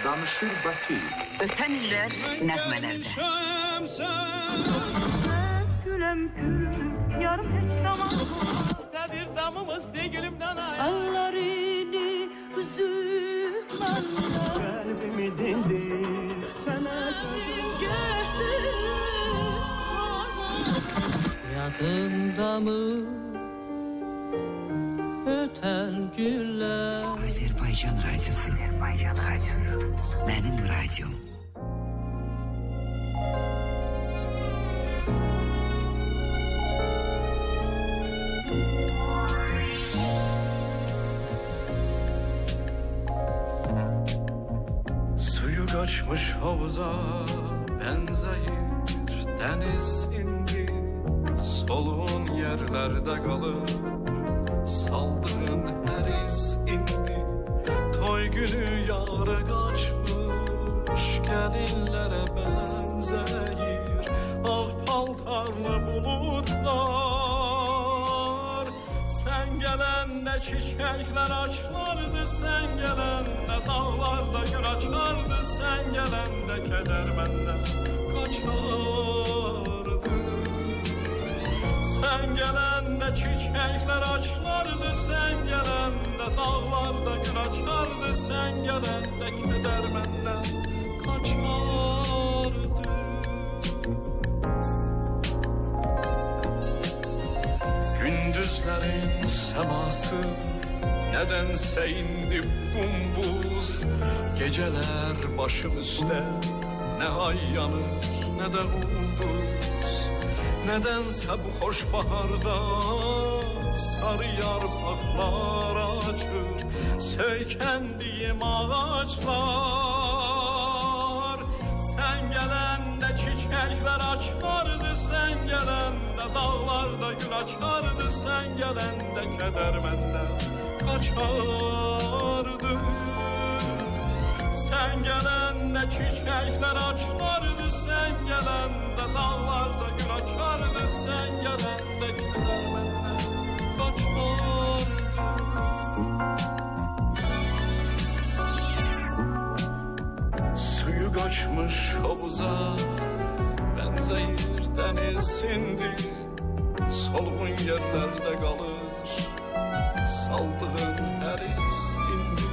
Danışır Bakı. Öten iller nəğmələrdə. Gülüm gülüm yarım hiç zaman bir damımız dilimden ay Ellerini üzülmezler Kalbimi dindir sana Yadımda mı öten güller Azərbaycan radiosu. Mənim radiom. Suyu kaçmış havuza benzeyir deniz indi Soluğun yerlerde kalır saldığın her iz indi Toy günü yarı kaçmış gelinlere benzeyir Av paltarlı bulutlar Sen gelende çiçekler açlardı Sen gelende dağlarda gül açardı Sen gelende keder benden kaçardı Sen gelende çiçekler açlardı Sen gelende dağlarda gül açardı Sen gelende keder benden kaçardı Gündüzlerin seması nedense indi bumbuz Geceler başım üstte ne ay yanır ne de ulduz Nedense bu hoş baharda sarı yarpaklar açır Söykendiğim ağaçlar Sen gelende çiçekler açardı Sen gelende dağlarda gül açardı Sen gelende keder benden kaçardı Sen gelende çiçekler açardı Sen gelende dağlarda gül açardı Sen gelende keder benden kaçardı Suyu kaçmış havuza benzeyir deniz indi Solğun yerlerde kalır saldığın her iz indi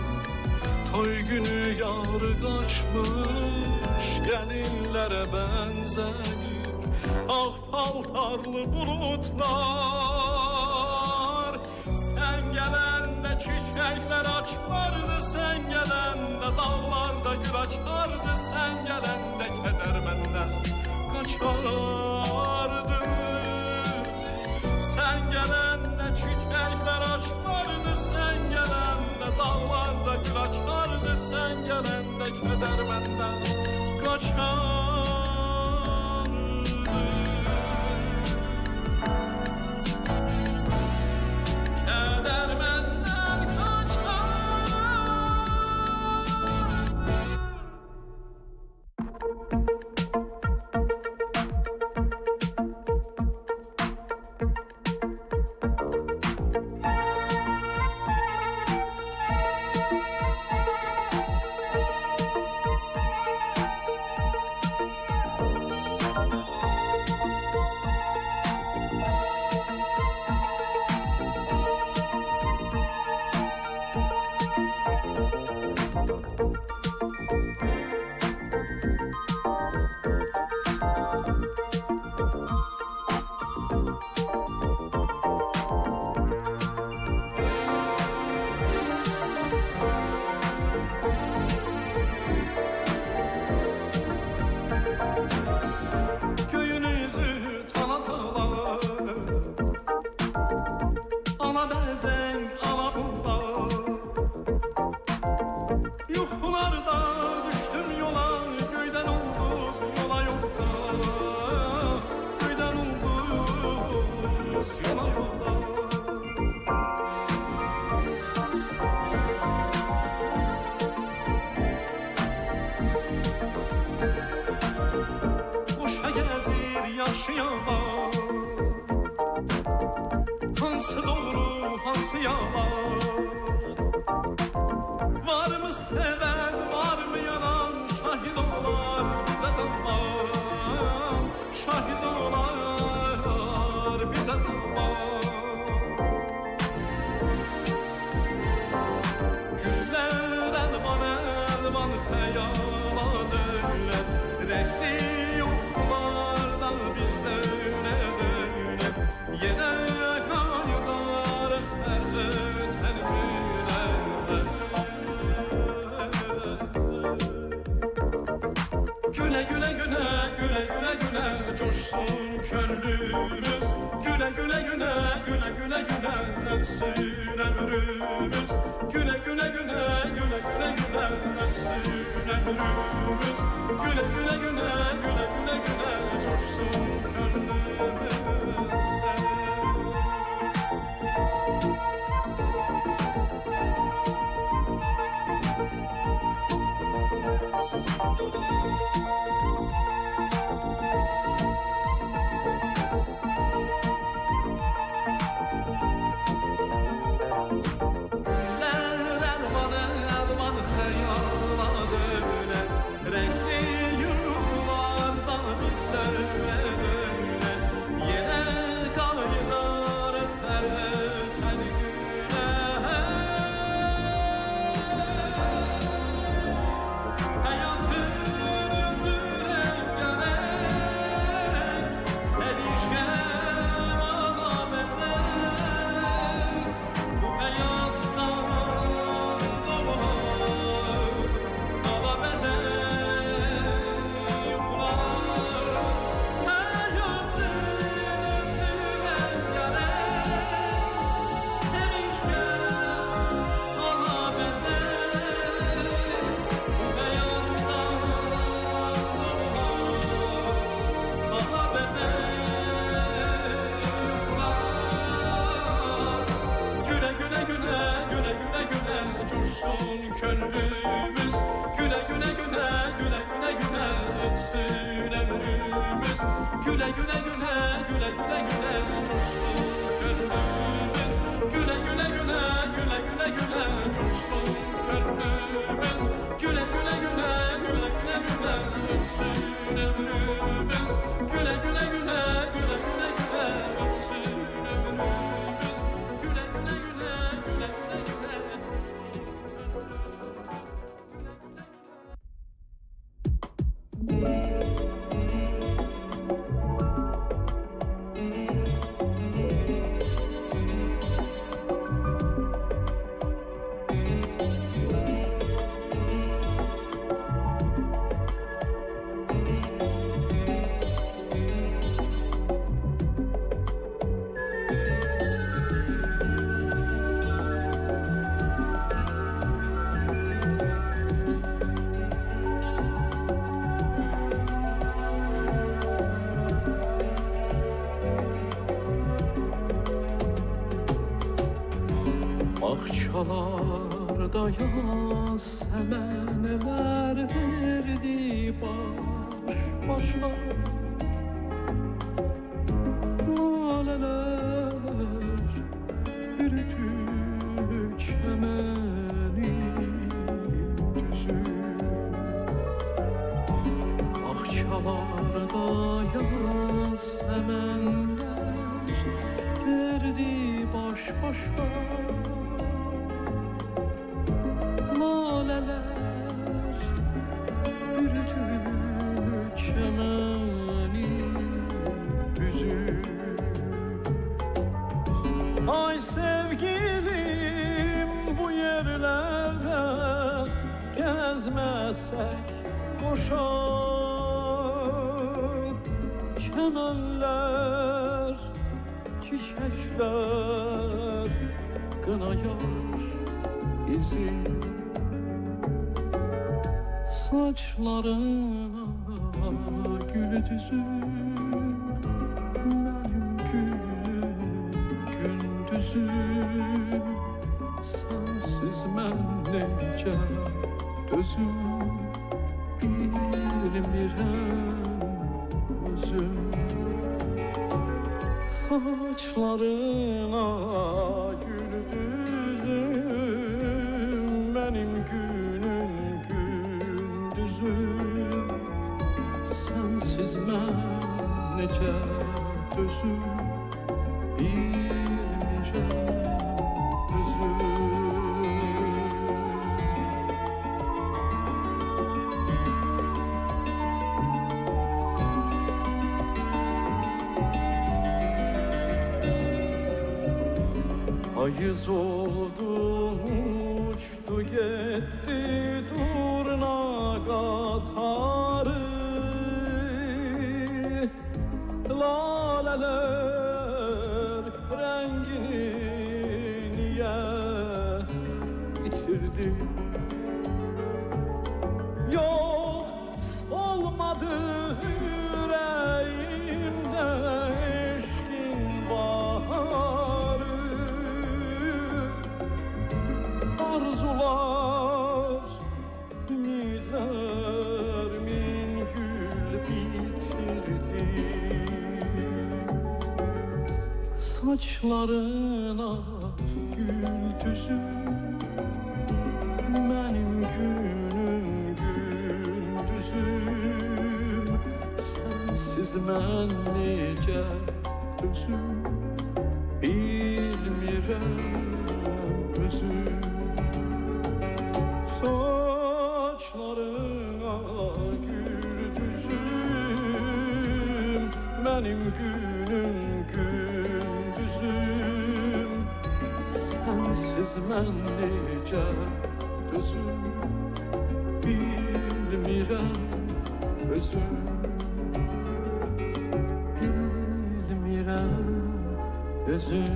Toy günü yarı kaçmış gelinlere benzeyir Ağ paltarlı bulutlar Sen gelende çiçekler açardı Sen gelende dağlarda gül açardı Sen gelende keder benden kaçardı Sen gelende çiçekler açardı Sen gelende dağlarda gül açardı Sen gelende keder benden kaçardı Keder benden coşsun könlümüz. Güle güle güle güle güle güle ötsün ömrümüz. Güle güle güle güle güle güle ötsün ömrümüz. Güle güle güle güle güle güle coşsun könlümüz. Könlümüz güle güle güle güle güle güle ötsün ömrümüz. Güle güle güle güle güle güle coşsun könlümüz. Güle güle güle güle güle güle coşsun könlümüz. Güle güle güle güle güle güle ötsün ömrümüz. Güle güle güle güle güle güle ötsün ömrümüz. Güle güle güle güle güle güle. Bahçalarda yasemenler verdi baş başa. Laleler bürüdü çemenin düzü. Bahçalarda yasemenler verdi baş başa. Laleler bürüdü çemenin düzü. Ay sevgilim, bu yerlerde gezmesek boşa. Çemenler, çiçekler kınayar izin. Saçlarına gül düzüm, benim gündüzüm. Sensiz mən necə dözüm, bilmirəm özüm. Saçlarına gül düzüm, benim günüm gündüzüm. Sensiz mən necə dözüm, bilmirəm özüm. Ayız oldu, uçtu gitti durna qatarı. laleler rengini niye bitirdi? Yok olmadı yüreğimde eşkin baharı, arzular ümitler min gül bitirdi. Saçlarına gül düzü benim günüm gündüzüm, sensiz ben nece özüm bilmirəm özüm. Saçlarına gül düzüm benim günüm gündüzüm, sensiz ben nece özüm bilmirəm özüm, bilmirəm özüm.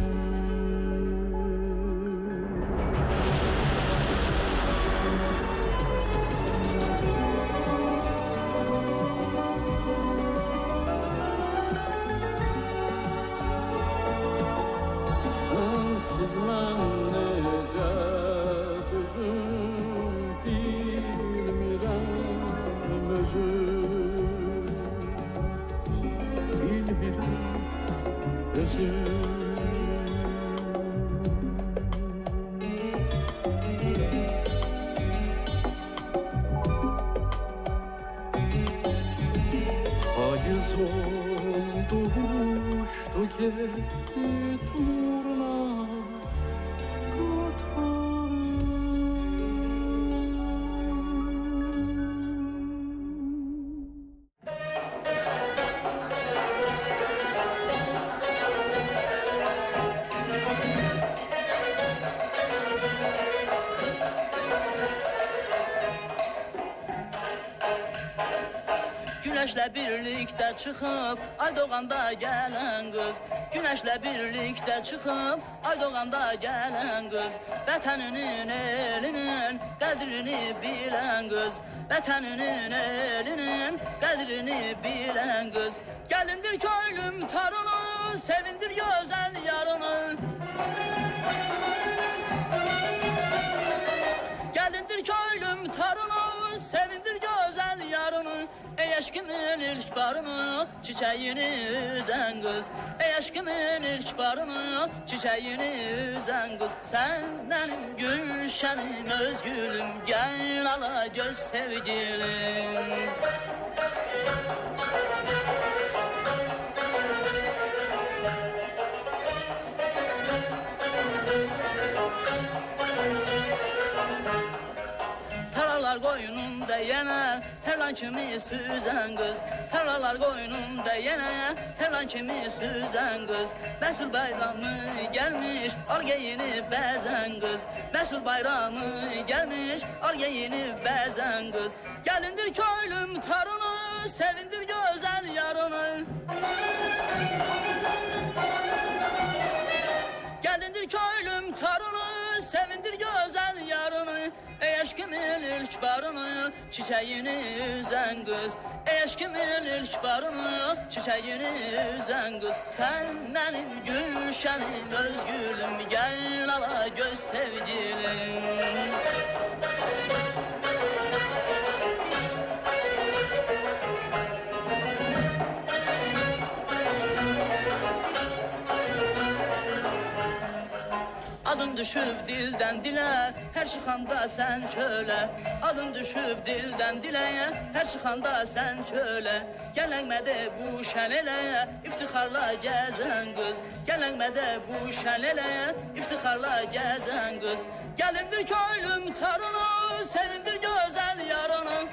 Sensiz mən necə düzüm bilmirəm özüm, bilmirəm özüm. Payız oldu uçtu gitti turna Güneşle birlikte çıkıp ay doğanda gelen kız, güneşle birlikte çıkıp ay doğanda gelen kız, vatanının elinin kadrini bilen kız, vatanının elinin kadrini bilen kız. Gelindir köylüm tarını, sevindir güzel yarını. Gelindir köylüm tarını, sevindir güzel yarını. Ey aşkımın ilk barını, çiçeğini üzen kız. Ey aşkımın ilk barını, çiçeğini üzen kız. Sen benim gülşenim, özgülüm, gel ala göz sevgilim. Tarlalar koynunda yine terlan kimi süzen kız, tarlalar koynunda yine terlan kimi süzen kız. Mesul bayramı gelmiş, al giyini bezen kız. Mesul bayramı gelmiş, al giyini bezen kız. Gelindir köylüm tarını, sevindir güzel yarını. Gelindir köylüm tarını, sevindir güzel yarını. Ey aşkımın ilk barını, çiçeğini üzen kız. Ey aşkımın ilk barını, çiçeğini üzen kız. Sen benim gülşenim, özgülüm, gel ala göz sevgilim. Adın düşüp dilden dile, her çıkanda sen şöyle. Adın düşüp dilden dile, her çıkanda sen şöyle. Gelenmede bu şenele, iftiharla gezen kız. Gelenmede bu şenele, iftiharla gezen kız. Gelindir köylüm tarını, sevindir güzel yarını.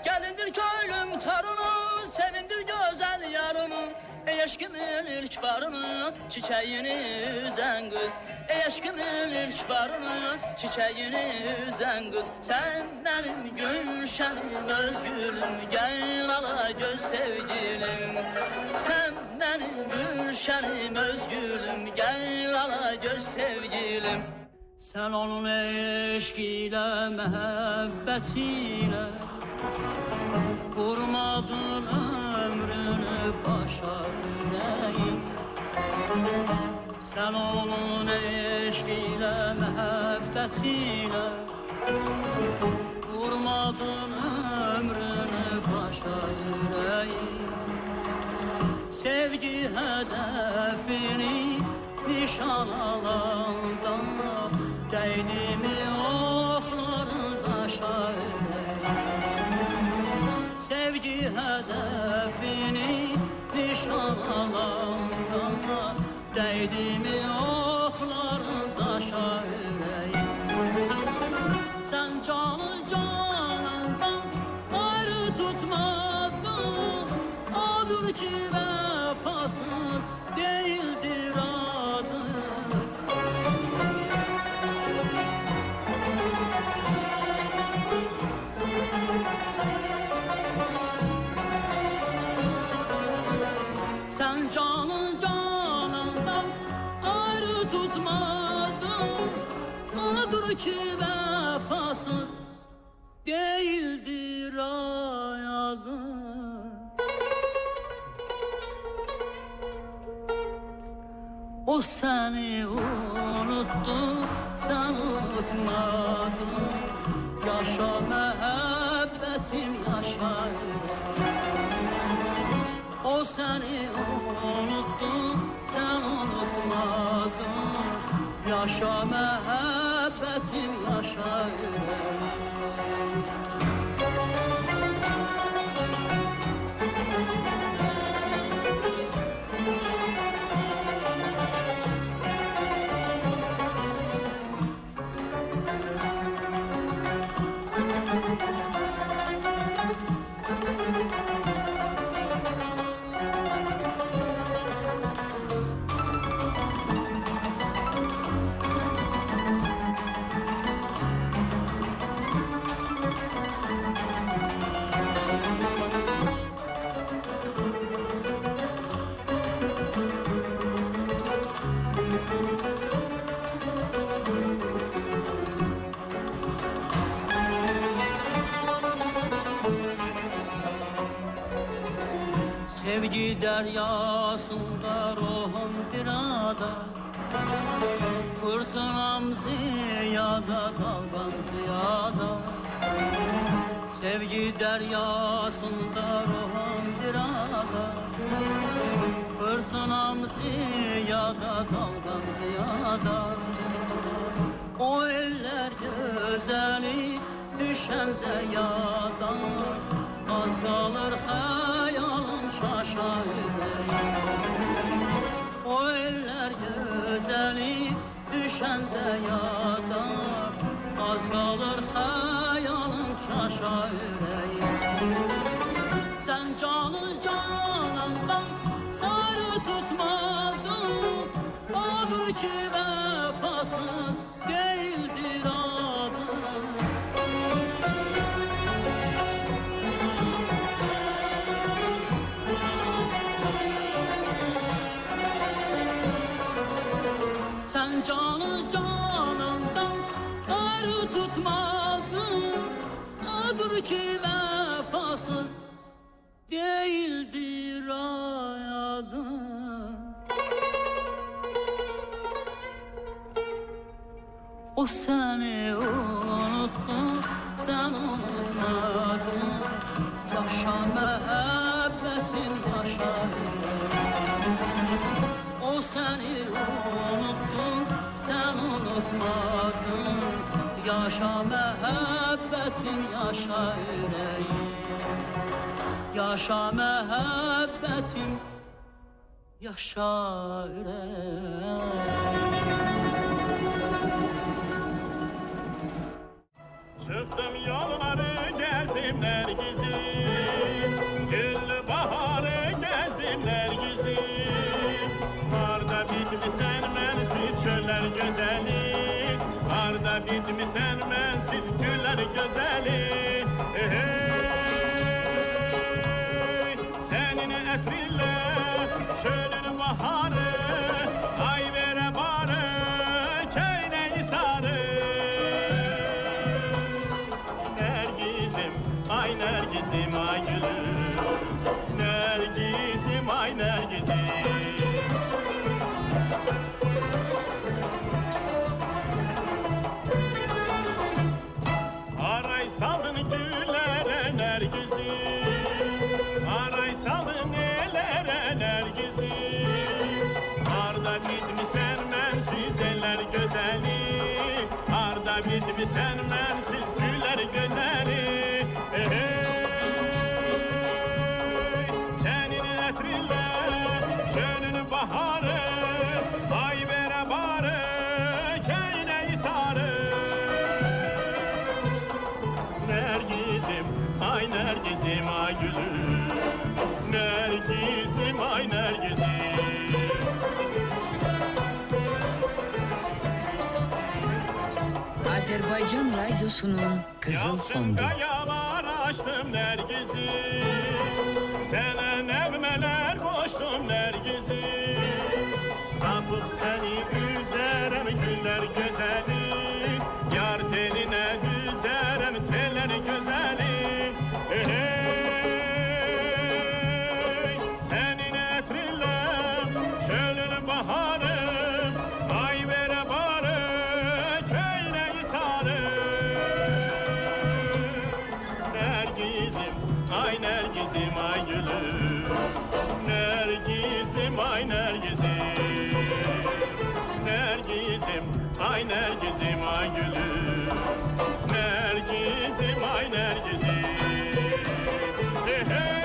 Gelindir köylüm tarını, sevindir güzel yarını. Ey aşkım aşkımın ilk barını, çiçeğini üzen kız. Ey aşkımın ilk barını, çiçeğini üzen kız. Sen benim gülşenim, özgürüm, gel ala göz sevgilim. Sen benim gülşenim, özgürüm, gel ala göz sevgilim. Sen onun eşkiyle, mehabbetiyle kurmadın ömrünü başa yüreğim. Sen onun eşkiyle, mehabbetiyle kurmadın ömrünü başa yüreğim. Sevgi hedefini nişan alanda değdi mi okların taşa yüreğim. Sevgi hedefini nişan alanda değdi mi okların taşa yüreğim. Sen canı canandan ayrı tutmadın, odur ki vefasız değildir adı. Sen canı canandan ayrı tutmadın, odur ki vefasız değildir ayadın. O seni unuttu, sen unutmadın. Yaşa mehabbetim, yaşa yüreğim. O seni unuttu, sen unutmadın. Yaşa mehabbetim, yaşa yüreğim. Sevgi deryasında ruhum bir ada, fırtınam ziyada, dalgan ziyada. Sevgi deryasında ruhum bir ada, fırtınam ziyada, dalgan ziyada. O eller güzeli düşende yada, az kalır hayalım şaşa yüreğim. O eller güzeli düşende yada, az kalır hayalım şaşa yüreğim. Sen canı canandan ayrı tutmadın, odur ki vefasız değildir adın. Sen canı canandan ayrı tutmadın, odur ki vefasız değildir ayadın. O seni unuttu, sen unutmadın. Yaşa mehabbetin, yaşa yüreğim. O seni unuttu, sen unutmadın. Yaşa mehabbetin, yaşa yüreğim. Yaşa mehabbetim, yaşa yüreğim. Çıktım yolları gezdim Nergiz'i, gül baharı gezdim Nergiz'i. Harda bitmişsen mensiz güller güzeli. Senin etrinle şölün baharı, ay vere barı, köyneyi sarı. Nergizim, ay nergizim, ay gülüm. Nergizim, ay nergizim. Aray saldın güllere nergizim, aray saldın elere nergizim. Arda bitmişsen mensiz eller güzeli, arda bitmişsen mensiz güller güzeli. Senin etrinle şönün baharı, ay vere barı, köyneyi sarı. Nergizim, ay nergizim, ay gülüm. Nergizim, ay nergizim. Azerbaycan Radyosu'nun Kızıl Yansın Fondu. kayalar açtım nergizim. Sana nevmeler koştum nergizim. Kapıp seni üzerem güller güzeli. Yar teline düzerem teller güzeli. Senin etrinle şölün baharı, ay vere barı, köyneyi sarı. Nergizim, ay nergizim, ay gülüm. Nergizim, ay nergizim. Nergizim, ay nergizim, ay gülüm. Nergizim, ay nergizim. Hey, hey.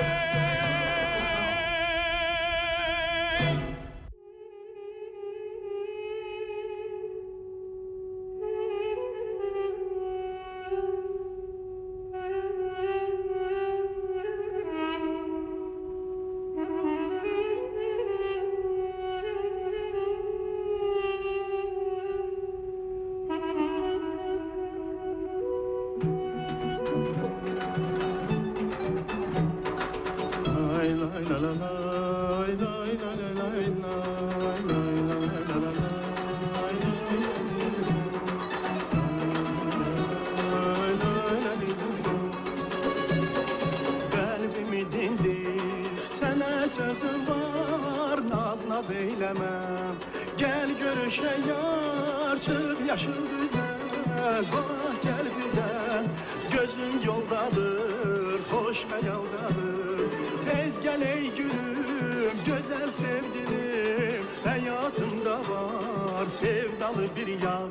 Lay lay la la lay, lay la la lay, lay lay la la la lay, lay lay la la. Kalbimi dindir, sana sözüm var, naz naz eylemem. Gel görüşe yar, çık yaşıl güzel, bak gel bize. Gözüm yoldadır, hoş hayaldadır. Tez gel ey gülüm, güzel sevgilim. Hayatımda var sevdalı bir yar.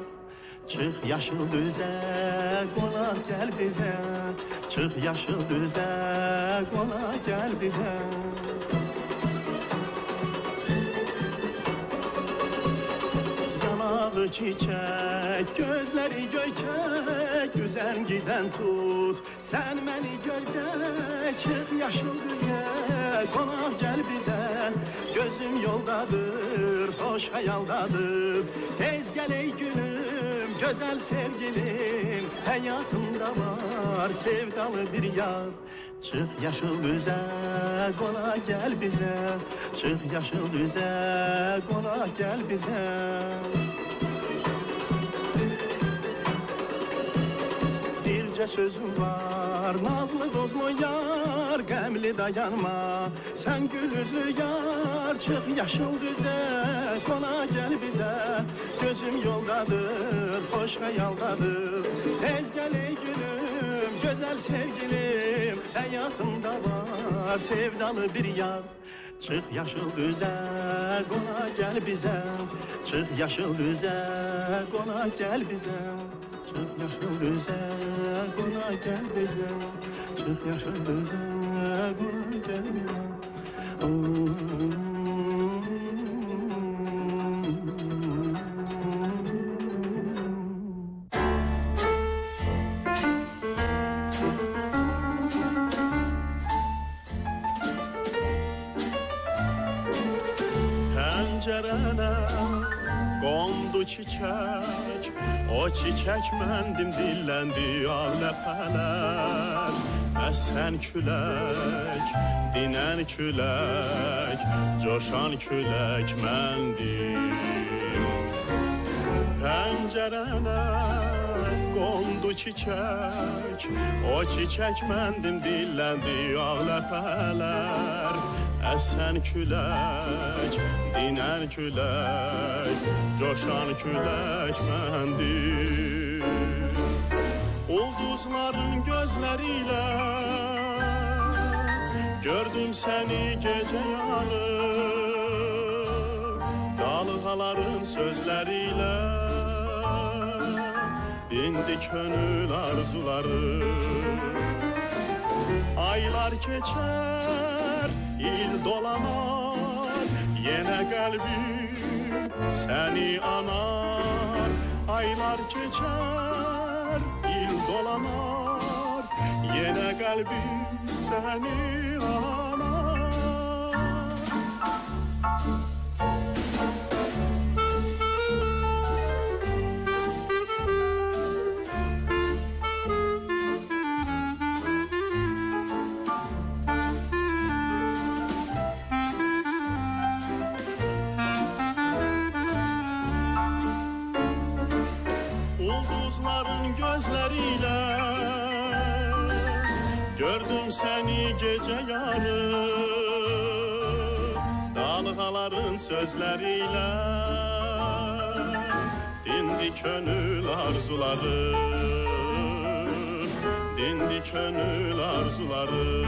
Çık yaşıl düze, konak gel bize. Çık yaşıl düze, konak gel bize. Yanağı çiçek, gözleri göyçek, güzel giden tut. Sen beni gölge, çık yaşıl düze, konak gel bize. Gözüm yoldadır, hoş hayaldadır. Tez gel ey gülüm, güzel sevgilim. Hayatımda var sevdalı bir yar. Çık yaşıl düze, konak gel bize. Çık yaşıl düze, konak gel bize. Birce sözüm var, nazlı dozlu yar, gemli dayanma. Sen gül yüzlü yar, çık yaşıl düze, konak gel bize. Gözüm yoldadır, hoş hayaldadır. Tez gel ey gülüm, güzel sevgilim. Hayatımda var sevdalı bir yar. Çık yaşıl düze, konak gel bize. Çık yaşıl düze, konak gel bize. Çık yaşıl düze, konak gel bize. Çık yaşıl düze, konak gel bize. Pencerene kondu çiçek, O çiçek mendim dillendi al ləpələr. Əsən külək, dinən külək, coşan külək məndim. Pəncərənə qondu çiçək, o çiçək məndim dilləndi ağ ləpələr. Əsən külək, dinən külək, coşan külək məndim. Ulduzların gözləriyle gördüm səni gecə yarı. Dalğaların sözləriyle dindi könül arzuları. Aylar keçer, il dolanar, yenə qəlbim səni anar. Aylar keçer, il dolanar, yenə qəlbim səni anar. Ulduzların gözleriyle gördüm seni gece yarı. Dalgaların sözleriyle dindi könül arzuları. Dindi könül arzuları.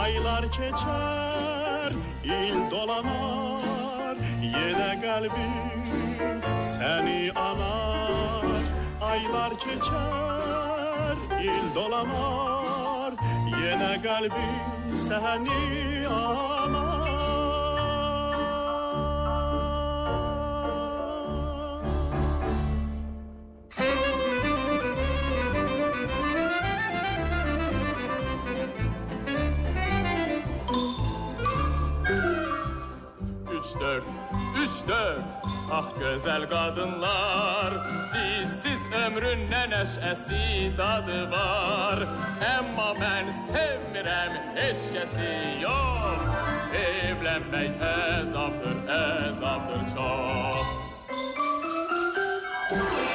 Aylar keçer, il dolanar, yine kalbim seni anar. Aylar keçer, il dolanar, yine kalbim seni anar. Üç dört, ah güzel kadınlar. Sizsiz ömrün ne neşesi tadı var. Ama ben sevmirem hiç kesi yok. Evlenmek ezaptır çok.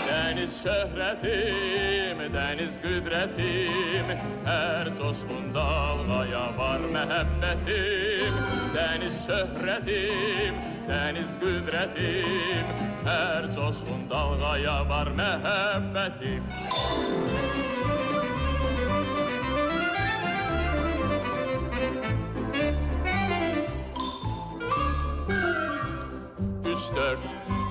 Deniz şöhretim, deniz güdretim, her coşkun dalgaya var muhabbetim. Deniz şöhretim, deniz güdretim, her coşkun dalgaya var muhabbetim.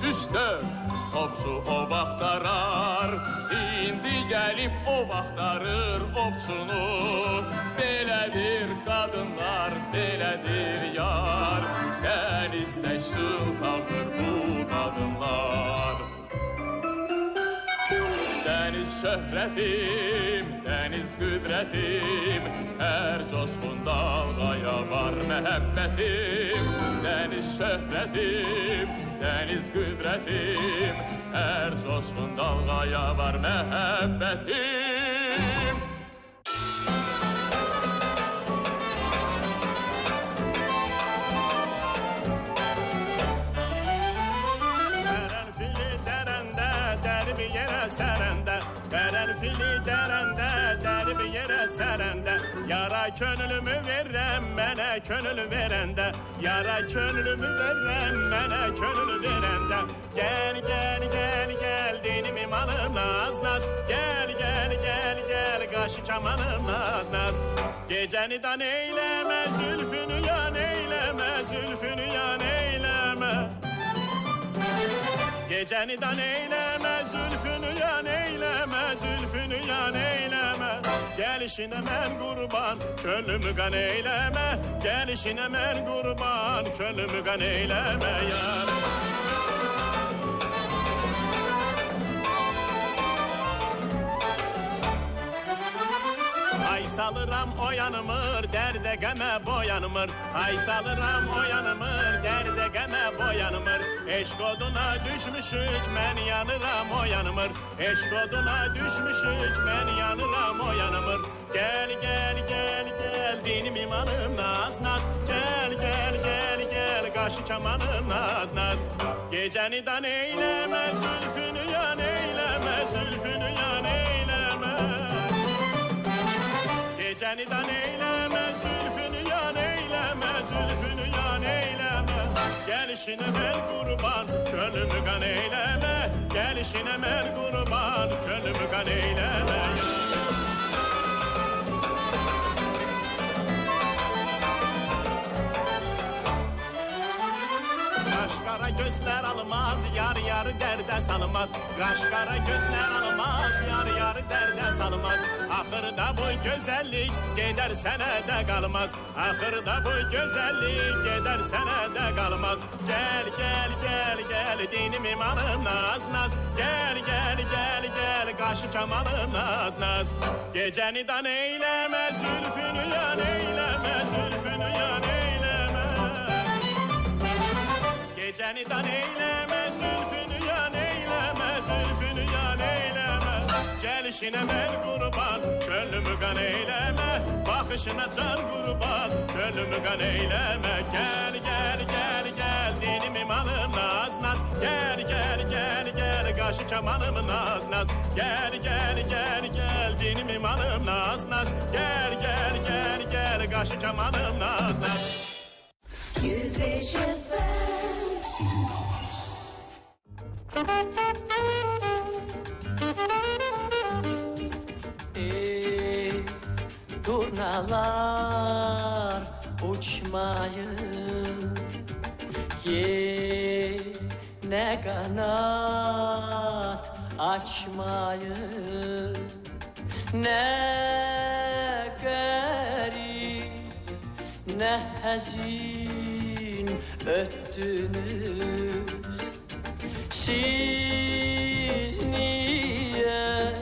Üç dört, topçu o vaxtarar. İndi gelip o vaxtarır ovçunu. Belədir kadınlar, belədir yar. Denizde şıltavdır bu kadınlar. Deniz şöhretim, deniz güdretim, her coşkun dalgaya var muhabbetim. Deniz şöhretim, deniz güdretim, her coşkun dalgaya var muhabbetim. Karanfili derende, derbi yere serende. Karanfili derende, derbi yere serende. Yara könlümü verem, mene könlü verende. Yara könlümü verem, mene könlü verende. Gel gel gel gel dinimim alım naz naz. Gel gel gel gel kaşı çamanım naz naz. Geceni dan eyleme, zülfünü yan eyleme, zülfünü yan eyleme. Geceni dan eyleme, zülfünü yan eyleme, zülfünü yan eyleme. Gelişine men kurban, könlümü kan eyleme. Gelişine men kurban, könlümü kan eyleme yar. Ay salıram o yanımır, derde geme boyanımır. Ay salıram o yanımır, derde geme boyanımır. Eşq oduna düşmüşük, mən yanıram, o yanmır. Eşq oduna düşmüşük, mən yanıram, o yanmır. Gel, gel, gel, gel, dinim imanım naz, naz. Gel, gel, gel, gel, qaşı kamanım naz, naz. Gecəni dan eyləmə, zülfünü yan eyləmə, zülfünü yan eyləmə. Gecəni dan eyləmə, zülfünü yan eyləmə, zülfünü yan eyləmə. Gəlişinə mən qurban, könlümü qan eyləmə. Gəlişinə mən qurban, könlümü qan eyləmə. Qaşqara gözlər almaz, yar yarı dərdə salmaz. Qaşqara gözlər almaz, yar yarı dərdə salmaz. Axırda bu gözəllik gedər sənə də qalmaz. Axırda bu gözəllik gedər sənə də qalmaz. Gəl, gəl, gəl, gəl, dinim imanım naz, naz. Gəl, gəl, gəl, gəl, qaşı kamanım naz, naz. Gecəni dan eyləmə, zülfünü yan eyləmə, zülfünü yan eyləmə. Gecəni dan eyləmə, zülfünü yan eyləmə, zülfünü yan eyləmə. Gəlişinə mən qurban, könlümü qan eyləmə. Baxışına can qurban, könlümü qan eyləmə. Gəl, gəl, gəl, gəl, dinim imanım naz, naz. Gəl, gəl, gəl, gəl, qaşı kamanım naz, naz. Gəl, gəl, gəl, gəl, dinim imanım naz, naz. Gəl, gəl, gəl, gəl, qaşı kamanım naz, naz. Ey turnalar uçmayın, yine kanat açmayın. Ne garip, ne hazin öttünüz. Siz niye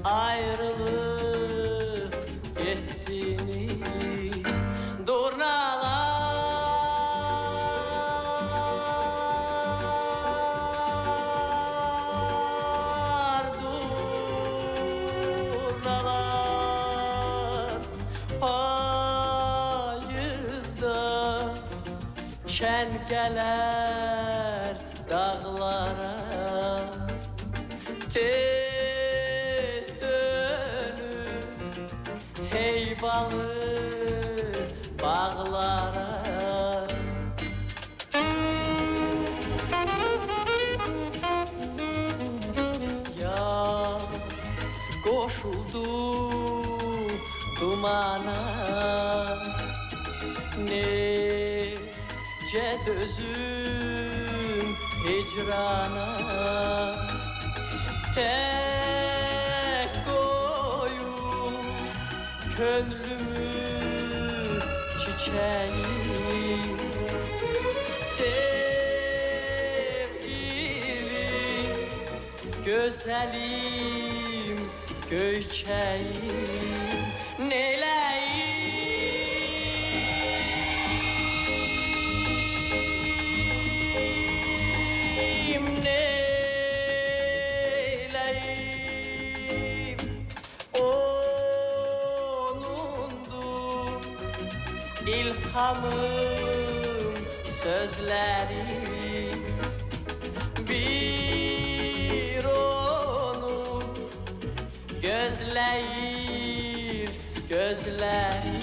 ayrılık ettiniz? Durnalar, durnalar, payızda çengeler dağlara. Tez dönüp heyvalı bağlara. Ya koşuldu dumana, nece dözüm hicrana. Tek koyun könlümü çiçeği. Sevgilim, güzelim, göçeğim. Neyleyim, neyleyim, onundur ilhamım, sözleri. Bir onu gözleyir gözleri.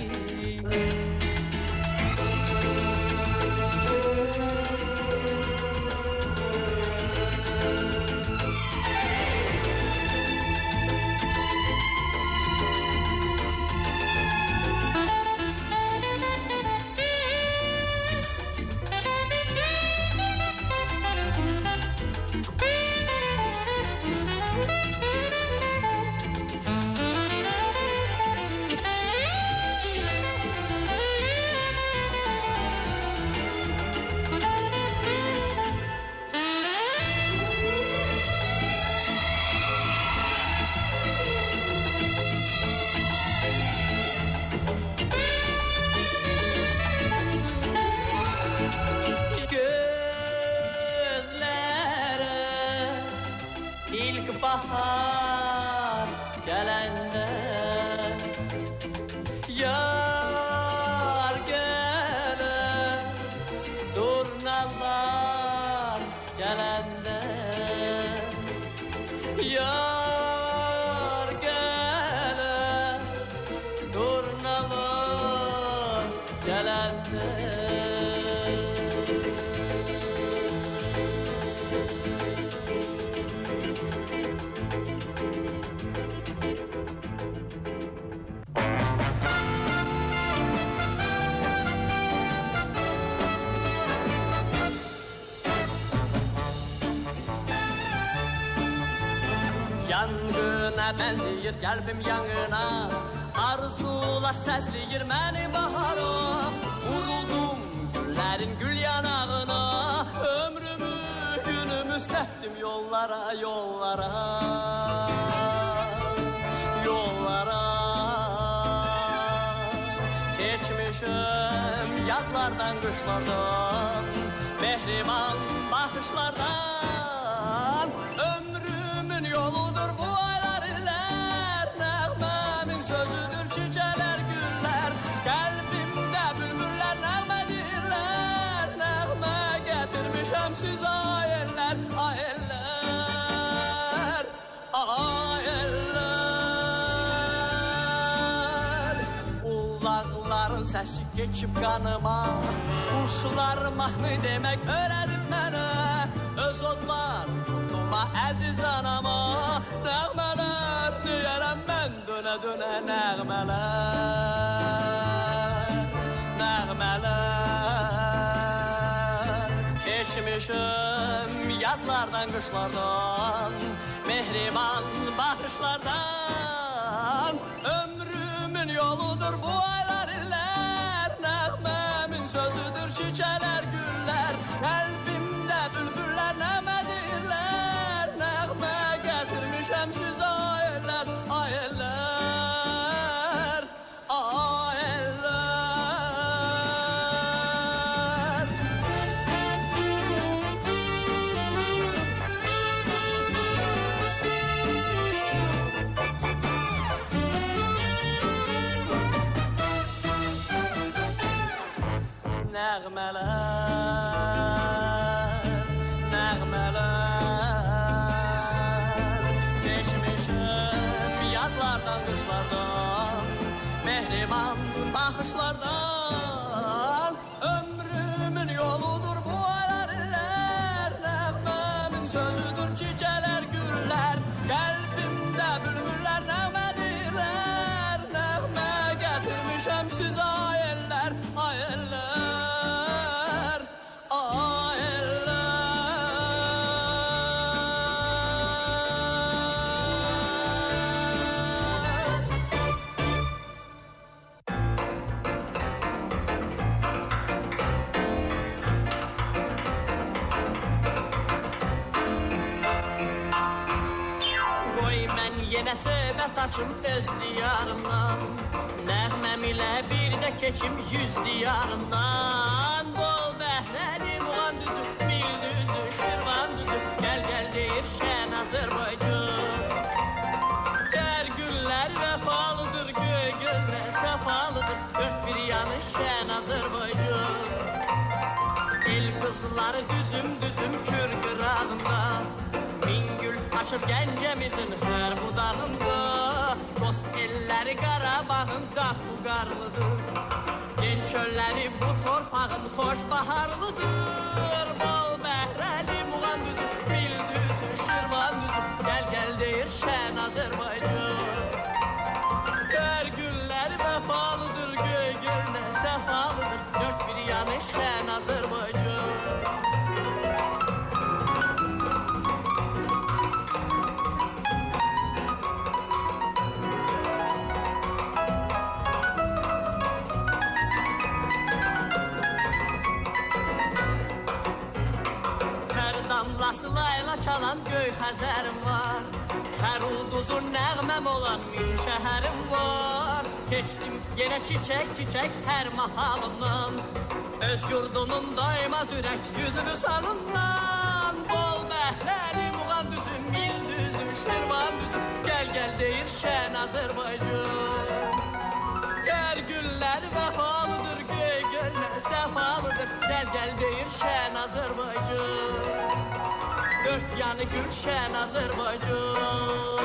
ilk bahar gelende yar gele durnalar gelende yar gele durnalar gelende. Yangına benziyor kalbim yangına arzular səsləyir məni bahara vuruldum güllərin gül yanağına ömrümü günümü sətdim yollara yollara yollara geçmişim yazlardan qışlardan mehriban baxışlardan ömrümün yoludur bu aylar iller nəğməmin sözüdür çiçeler güller kalbimde bülbüller nəğmədirlər nəğmə getirmişəm siz ayellər ayellər ayellər ulaqların səsi geçip kanıma kuşlar mahnı demek öğrenip mənə öz odlar yurduma əziz anama nəğmələr deyərəm mən dönə dönə nəğmələr nəğmələr geçmişim yazlardan qışlardan mehriban baxışlardan ömrümün yoludur bu aylar iller nəğməmin sözüdür çiçeler güller kalbimde bülbüller nəmədirlər nəğmə getirmişəm siz ayellər ayellər ayellər nəğmələr nəğmələr geçmişim yazlardan qışlardan mehriban baxışlardan ömrümün yoludur bu aylar iller nəğməmin sözüdür çiçeler güller kalbimde bülbüller nəğmədirlər nəğmə getirmişəm siz ayellər ayellər Yenə söhbət açım öz diyarımdan nəğməm ilə bir də keçim 100 diyarımdan bol bəhrəli muğan düzü mil düzü şirvan düzü gəl gəl deyir şən Azərbaycan tər güllər vəfalıdır göy göllər səfalıdır dört bir yanı şən Azərbaycan el qızları düzüm düzüm kür qırağında min gül açıp gencemizin her budağında dost elleri Qarabağın qah bu qarlıdır genç çölleri bu torpağın hoş baharlıdır bol bəhrəli muğan düzü bil düzü şirvan düzü gel gel deyir şən Azərbaycan tər güllər vəfalıdır göy göldə səfalıdır dört bir yanı şən Azərbaycan damlası layla çalan göy Xəzərim var hər ulduzun nəğməm olan min şəhərim var keçdim yenə çiçək çiçək hər mahalımdan öz yurdunun daimaz ürək yüzünü salından bol bəhrəli muğan düzü mil düzü gel deyir şən Azərbaycan Dört yanı gülşən Azərbaycan